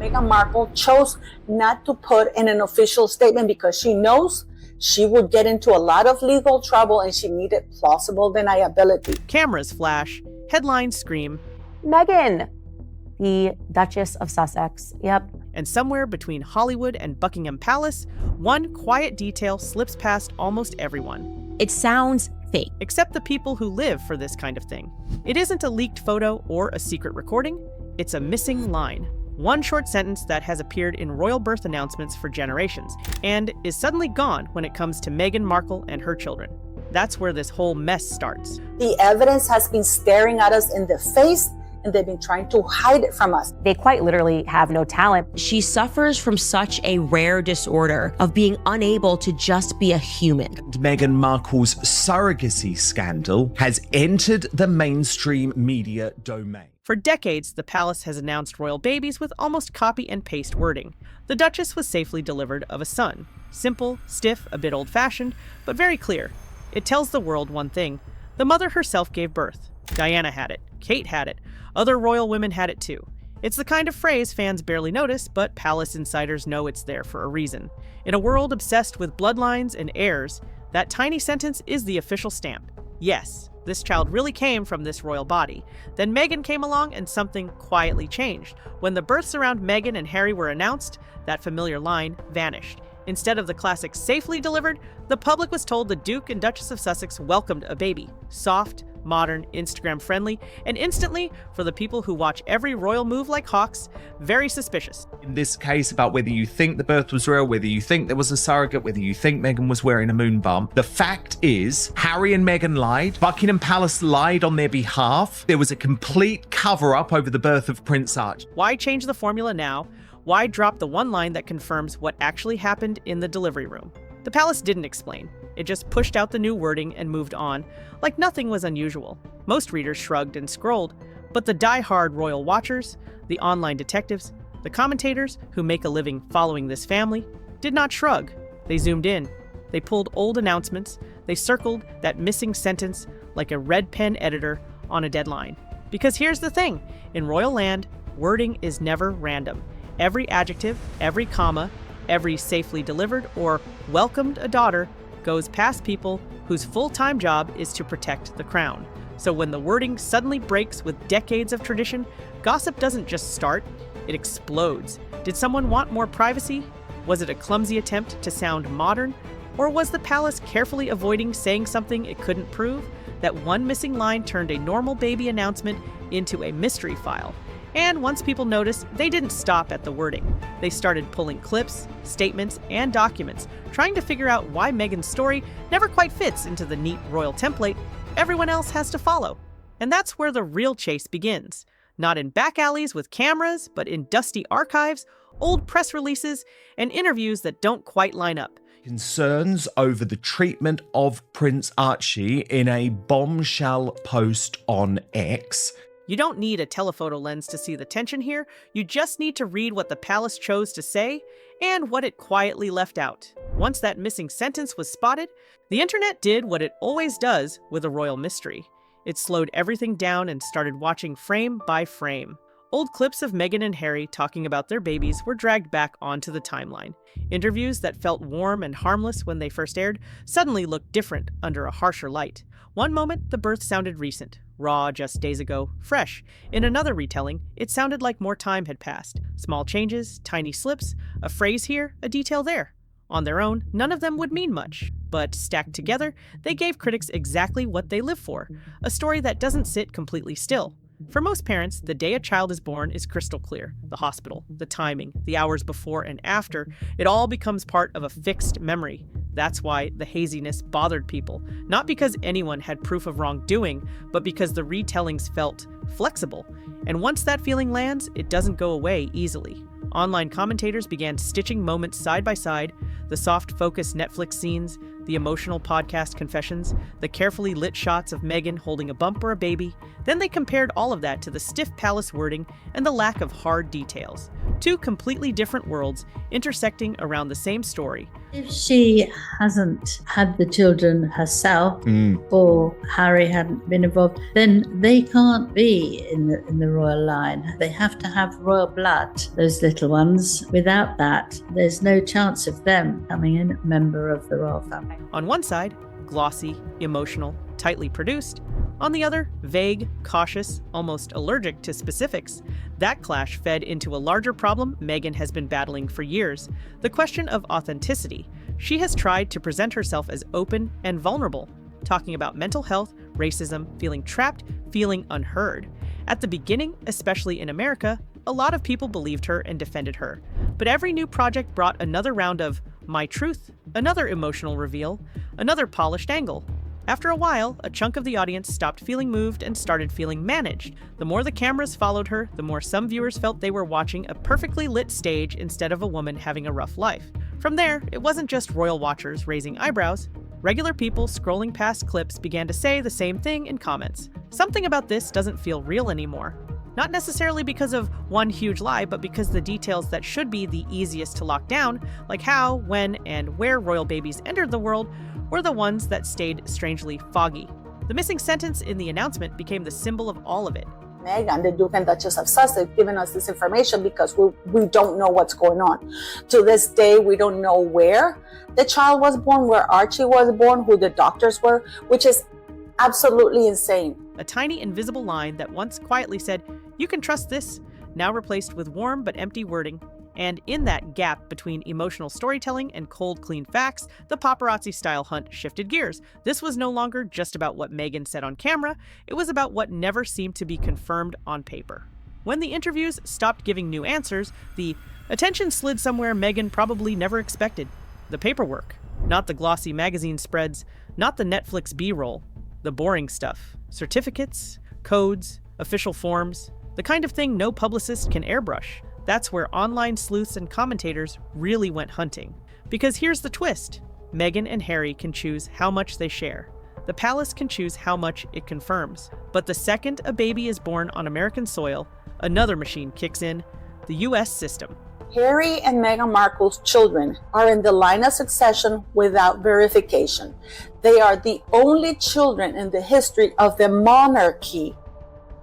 Meghan Markle chose not to put in an official statement because she knows she would get into a lot of legal trouble and she needed plausible deniability. Cameras flash, headlines scream, Meghan, the Duchess of Sussex, yep. And somewhere between Hollywood and Buckingham Palace, one quiet detail slips past almost everyone. It sounds fake. Except the people who live for this kind of thing. It isn't a leaked photo or a secret recording, it's a missing line. One short sentence that has appeared in royal birth announcements for generations, and is suddenly gone when it comes to Meghan Markle and her children. That's where this whole mess starts. The evidence has been staring at us in the face, and they've been trying to hide it from us. They quite literally have no talent. She suffers from such a rare disorder of being unable to just be a human. Meghan Markle's surrogacy scandal has entered the mainstream media domain. For decades, the palace has announced royal babies with almost copy and paste wording. The Duchess was safely delivered of a son. Simple, stiff, a bit old-fashioned, but very clear. It tells the world one thing. The mother herself gave birth. Diana had it. Kate had it. Other royal women had it too. It's the kind of phrase fans barely notice, but palace insiders know it's there for a reason. In a world obsessed with bloodlines and heirs, that tiny sentence is the official stamp. Yes, this child really came from this royal body. Then Meghan came along and something quietly changed. When the births around Meghan and Harry were announced, that familiar line vanished. Instead of the classic safely delivered, the public was told the Duke and Duchess of Sussex welcomed a baby. Soft, modern, Instagram-friendly, and instantly, for the people who watch every royal move like hawks, very suspicious. In this case, about whether you think the birth was real, whether you think there was a surrogate, whether you think Meghan was wearing a moon bump, the fact is, Harry and Meghan lied. Buckingham Palace lied on their behalf. There was a complete cover-up over the birth of Prince Archie. Why change the formula now? Why drop the one line that confirms what actually happened in the delivery room? The palace didn't explain. It just pushed out the new wording and moved on, like nothing was unusual. Most readers shrugged and scrolled, but the die-hard royal watchers, the online detectives, the commentators who make a living following this family, did not shrug. They zoomed in. They pulled old announcements. They circled that missing sentence like a red pen editor on a deadline. Because here's the thing, in royal land, wording is never random. Every adjective, every comma, every safely delivered or welcomed a daughter goes past people whose full-time job is to protect the crown. So when the wording suddenly breaks with decades of tradition, gossip doesn't just start, it explodes. Did someone want more privacy? Was it a clumsy attempt to sound modern? Or was the palace carefully avoiding saying something it couldn't prove? That one missing line turned a normal baby announcement into a mystery file. And once people noticed, they didn't stop at the wording. They started pulling clips, statements, and documents, trying to figure out why Meghan's story never quite fits into the neat royal template everyone else has to follow. And that's where the real chase begins. Not in back alleys with cameras, but in dusty archives, old press releases, and interviews that don't quite line up. Concerns over the treatment of Prince Archie in a bombshell post on X. You don't need a telephoto lens to see the tension here, you just need to read what the palace chose to say and what it quietly left out. Once that missing sentence was spotted, the internet did what it always does with a royal mystery. It slowed everything down and started watching frame by frame. Old clips of Meghan and Harry talking about their babies were dragged back onto the timeline. Interviews that felt warm and harmless when they first aired suddenly looked different under a harsher light. One moment, the birth sounded recent, raw just days ago, fresh. In another retelling, it sounded like more time had passed. Small changes, tiny slips, a phrase here, a detail there. On their own, none of them would mean much. But stacked together, they gave critics exactly what they live for, a story that doesn't sit completely still. For most parents, the day a child is born is crystal clear. The hospital, the timing, the hours before and after, it all becomes part of a fixed memory. That's why the haziness bothered people, not because anyone had proof of wrongdoing, but because the retellings felt flexible. And once that feeling lands, it doesn't go away easily. Online commentators began stitching moments side by side, the soft focus Netflix scenes, the emotional podcast confessions, the carefully lit shots of Meghan holding a bump or a baby. Then they compared all of that to the stiff palace wording and the lack of hard details. Two completely different worlds intersecting around the same story. If she hasn't had the children herself, or Harry hadn't been involved, then they can't be in the royal line. They have to have royal blood, those little ones. Without that, there's no chance of them becoming a member of the royal family. On one side, glossy, emotional, tightly produced. On the other, vague, cautious, almost allergic to specifics. That clash fed into a larger problem Meghan has been battling for years, the question of authenticity. She has tried to present herself as open and vulnerable, talking about mental health, racism, feeling trapped, feeling unheard. At the beginning, especially in America, a lot of people believed her and defended her. But every new project brought another round of my truth, another emotional reveal, another polished angle. After a while, a chunk of the audience stopped feeling moved and started feeling managed. The more the cameras followed her, the more some viewers felt they were watching a perfectly lit stage instead of a woman having a rough life. From there, it wasn't just royal watchers raising eyebrows. Regular people scrolling past clips began to say the same thing in comments. Something about this doesn't feel real anymore. Not necessarily because of one huge lie, but because the details that should be the easiest to lock down, like how, when, and where royal babies entered the world, were the ones that stayed strangely foggy. The missing sentence in the announcement became the symbol of all of it. Meghan, the Duke and Duchess of Sussex, giving us this information because we don't know what's going on. To this day, we don't know where the child was born, where Archie was born, who the doctors were, which is absolutely insane. A tiny invisible line that once quietly said, "You can trust this," now replaced with warm but empty wording. And in that gap between emotional storytelling and cold, clean facts, the paparazzi-style hunt shifted gears. This was no longer just about what Meghan said on camera, it was about what never seemed to be confirmed on paper. When the interviews stopped giving new answers, the attention slid somewhere Meghan probably never expected. The paperwork. Not the glossy magazine spreads, not the Netflix B-roll. The boring stuff. Certificates, codes, official forms, the kind of thing no publicist can airbrush. That's where online sleuths and commentators really went hunting. Because here's the twist. Meghan and Harry can choose how much they share. The palace can choose how much it confirms. But the second a baby is born on American soil, another machine kicks in, the US system. Harry and Meghan Markle's children are in the line of succession without verification. They are the only children in the history of the monarchy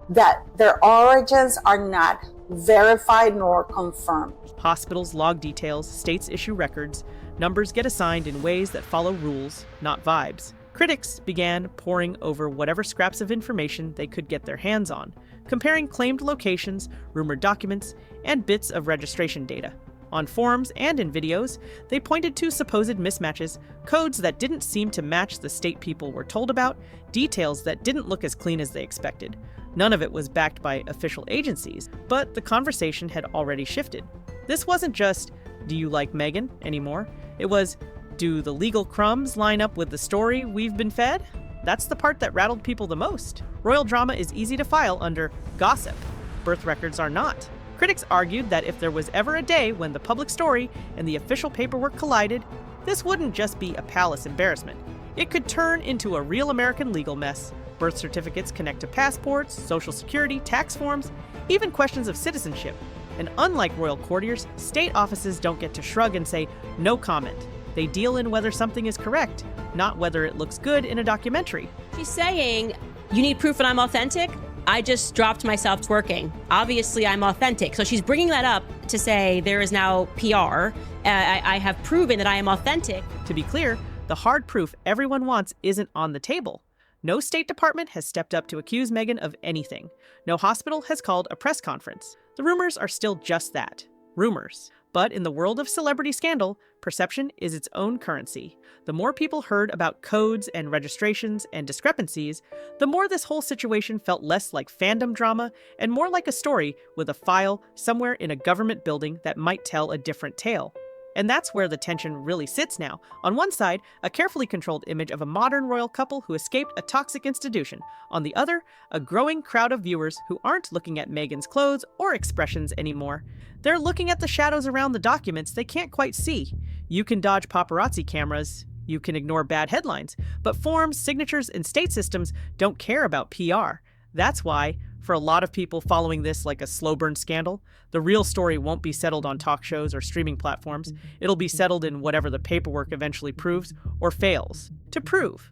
that their origins are not verified nor confirmed. Hospitals log details, states issue records, numbers get assigned in ways that follow rules, not vibes. Critics began poring over whatever scraps of information they could get their hands on, comparing claimed locations, rumored documents, and bits of registration data. On forums and in videos, they pointed to supposed mismatches, codes that didn't seem to match the state people were told about, details that didn't look as clean as they expected. None of it was backed by official agencies, but the conversation had already shifted. This wasn't just, "Do you like Meghan?" anymore. It was, "Do the legal crumbs line up with the story we've been fed?" That's the part that rattled people the most. Royal drama is easy to file under gossip. Birth records are not. Critics argued that if there was ever a day when the public story and the official paperwork collided, this wouldn't just be a palace embarrassment. It could turn into a real American legal mess. Birth certificates connect to passports, social security, tax forms, even questions of citizenship. And unlike royal courtiers, state offices don't get to shrug and say, "No comment." They deal in whether something is correct, not whether it looks good in a documentary. She's saying, "You need proof that I'm authentic? I just dropped myself twerking. Obviously, I'm authentic." So she's bringing that up to say there is now PR. I have proven that I am authentic. To be clear, the hard proof everyone wants isn't on the table. No State Department has stepped up to accuse Meghan of anything. No hospital has called a press conference. The rumors are still just that, rumors. But in the world of celebrity scandal, perception is its own currency. The more people heard about codes and registrations and discrepancies, the more this whole situation felt less like fandom drama and more like a story with a file somewhere in a government building that might tell a different tale. And that's where the tension really sits now. On one side, a carefully controlled image of a modern royal couple who escaped a toxic institution. On the other, a growing crowd of viewers who aren't looking at Meghan's clothes or expressions anymore. They're looking at the shadows around the documents they can't quite see. You can dodge paparazzi cameras. You can ignore bad headlines, but forms, signatures, and state systems don't care about PR. That's why, for a lot of people following this like a slow burn scandal, the real story won't be settled on talk shows or streaming platforms. It'll be settled in whatever the paperwork eventually proves or fails to prove.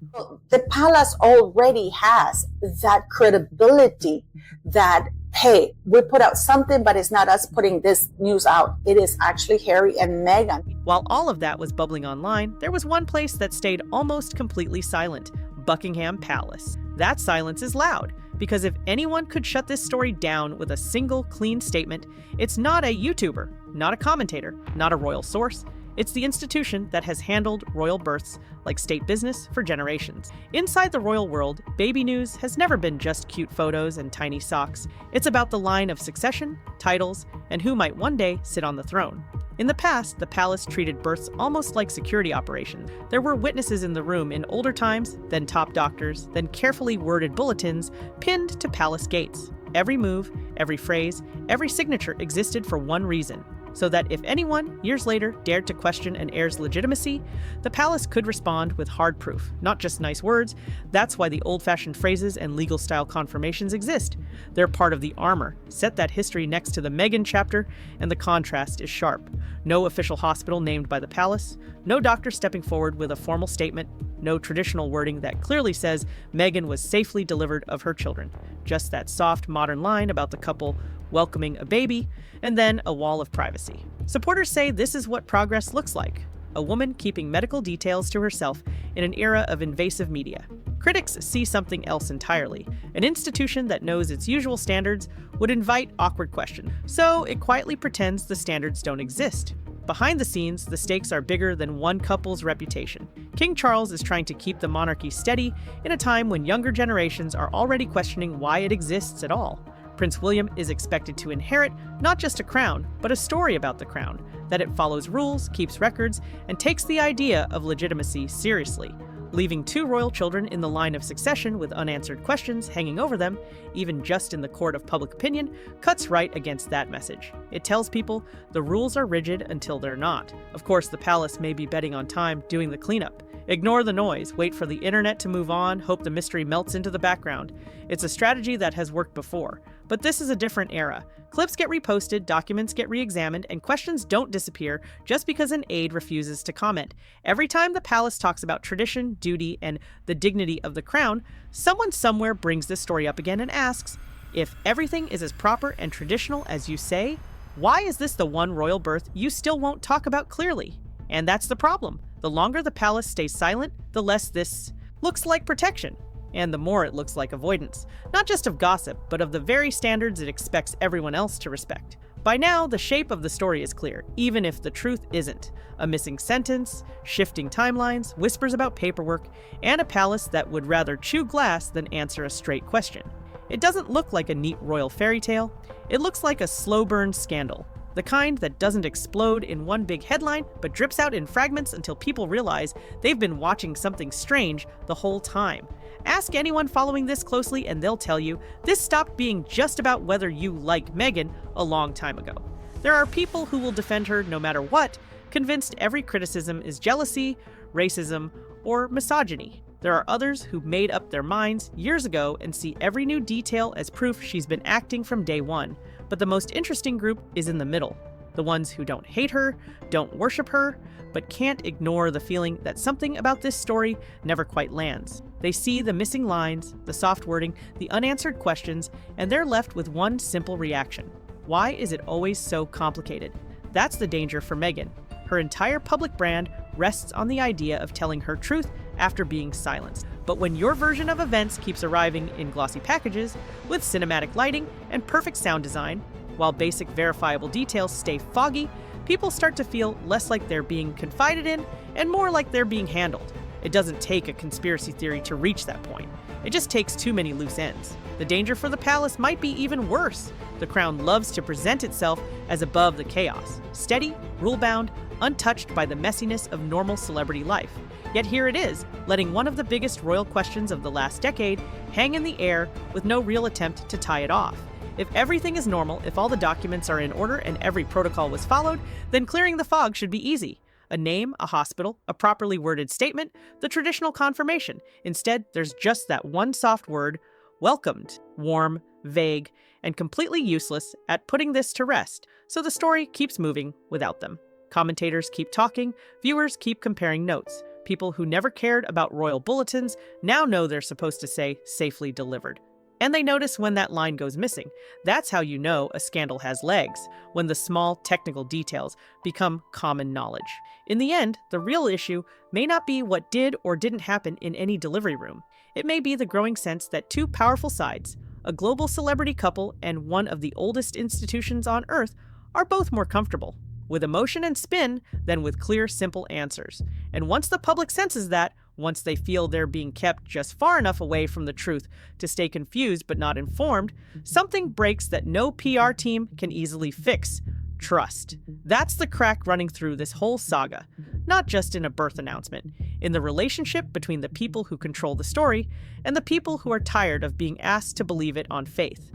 The palace already has that credibility that, hey, we put out something, but it's not us putting this news out. It is actually Harry and Meghan. While all of that was bubbling online, there was one place that stayed almost completely silent: Buckingham Palace. That silence is loud, because if anyone could shut this story down with a single clean statement, it's not a YouTuber, not a commentator, not a royal source. It's the institution that has handled royal births like state business for generations. Inside the royal world, baby news has never been just cute photos and tiny socks. It's about the line of succession, titles, and who might one day sit on the throne. In the past, the palace treated births almost like security operations. There were witnesses in the room in older times, then top doctors, then carefully worded bulletins pinned to palace gates. Every move, every phrase, every signature existed for one reason: so that if anyone, years later, dared to question an heir's legitimacy, the palace could respond with hard proof, not just nice words. That's why the old-fashioned phrases and legal-style confirmations exist. They're part of the armor. Set that history next to the Meghan chapter, and the contrast is sharp. No official hospital named by the palace, no doctor stepping forward with a formal statement, no traditional wording that clearly says Meghan was safely delivered of her children. Just that soft, modern line about the couple welcoming a baby, and then a wall of privacy. Supporters say this is what progress looks like: a woman keeping medical details to herself in an era of invasive media. Critics see something else entirely. An institution that knows its usual standards would invite awkward questions, so it quietly pretends the standards don't exist. Behind the scenes, the stakes are bigger than one couple's reputation. King Charles is trying to keep the monarchy steady in a time when younger generations are already questioning why it exists at all. Prince William is expected to inherit not just a crown, but a story about the crown, that it follows rules, keeps records, and takes the idea of legitimacy seriously. Leaving two royal children in the line of succession with unanswered questions hanging over them, even just in the court of public opinion, cuts right against that message. It tells people the rules are rigid until they're not. Of course, the palace may be betting on time doing the cleanup. Ignore the noise, wait for the internet to move on, hope the mystery melts into the background. It's a strategy that has worked before. But this is a different era. Clips get reposted, documents get re-examined, and questions don't disappear just because an aide refuses to comment. Every time the palace talks about tradition, duty, and the dignity of the crown, someone somewhere brings this story up again and asks, if everything is as proper and traditional as you say, why is this the one royal birth you still won't talk about clearly? And that's the problem. The longer the palace stays silent, the less this looks like protection, and the more it looks like avoidance, not just of gossip, but of the very standards it expects everyone else to respect. By now, the shape of the story is clear, even if the truth isn't. A missing sentence, shifting timelines, whispers about paperwork, and a palace that would rather chew glass than answer a straight question. It doesn't look like a neat royal fairy tale. It looks like a slow burn scandal. The kind that doesn't explode in one big headline, but drips out in fragments until people realize they've been watching something strange the whole time. Ask anyone following this closely and they'll tell you this stopped being just about whether you like Meghan a long time ago. There are people who will defend her no matter what, convinced every criticism is jealousy, racism, or misogyny. There are others who made up their minds years ago and see every new detail as proof she's been acting from day one. But the most interesting group is in the middle. The ones who don't hate her, don't worship her, but can't ignore the feeling that something about this story never quite lands. They see the missing lines, the soft wording, the unanswered questions, and they're left with one simple reaction. Why is it always so complicated? That's the danger for Meghan. Her entire public brand rests on the idea of telling her truth after being silenced. But when your version of events keeps arriving in glossy packages with cinematic lighting and perfect sound design, while basic verifiable details stay foggy, people start to feel less like they're being confided in and more like they're being handled. It doesn't take a conspiracy theory to reach that point. It just takes too many loose ends. The danger for the palace might be even worse. The crown loves to present itself as above the chaos, steady, rule-bound, untouched by the messiness of normal celebrity life. Yet here it is, letting one of the biggest royal questions of the last decade hang in the air with no real attempt to tie it off. If everything is normal, if all the documents are in order and every protocol was followed, then clearing the fog should be easy. A name, a hospital, a properly worded statement, the traditional confirmation. Instead, there's just that one soft word, welcomed, warm, vague, and completely useless at putting this to rest, so the story keeps moving without them. Commentators keep talking, viewers keep comparing notes. People who never cared about royal bulletins now know they're supposed to say safely delivered. And they notice when that line goes missing. That's how you know a scandal has legs, when the small technical details become common knowledge. In the end, the real issue may not be what did or didn't happen in any delivery room. It may be the growing sense that two powerful sides, a global celebrity couple and one of the oldest institutions on Earth, are both more comfortable with emotion and spin than with clear, simple answers. And once the public senses that, once they feel they're being kept just far enough away from the truth to stay confused but not informed, something breaks that no PR team can easily fix. Trust. That's the crack running through this whole saga, not just in a birth announcement, in the relationship between the people who control the story and the people who are tired of being asked to believe it on faith.